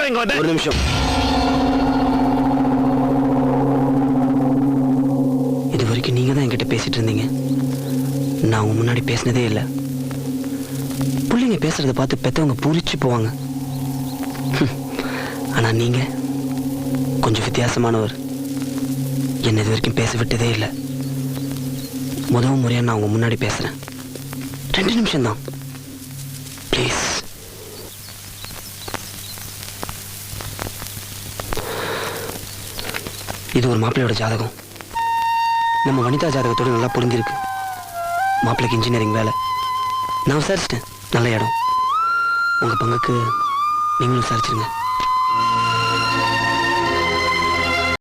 எதுக்காக இங்க வந்த? ஒரு நிமிஷம். இது வரைக்கும் நீங்க தான் என்கிட்ட பேசிட்டு இருந்தீங்க. நான் உங்க முன்னாடி பேசினதே இல்லை. பிள்ளைங்க பேசுறதை பார்த்து பெத்தவங்க பூரிச்சு போவாங்க. ஆனா நீங்க கொஞ்சம் வித்தியாசமானவர். என்ன இது வரைக்கும் பேச விட்டதே இல்லை. முதல் முறையா நான் உங்க முன்னாடி பேசுறேன். 2 நிமிஷம் தான் ப்ளீஸ். இது ஒரு மாப்பிள்ளையோட ஜாதகம். நம்ம வனிதா ஜாதகத்தோட நல்லா பொருந்திருக்கு. மாப்பிள்ளைக்கு இன்ஜினியரிங் வேலை. நான் விசாரிச்சிட்டேன், நல்ல இடம். உங்க பங்குக்கு நீங்களும் விசாரிச்சிருங்க.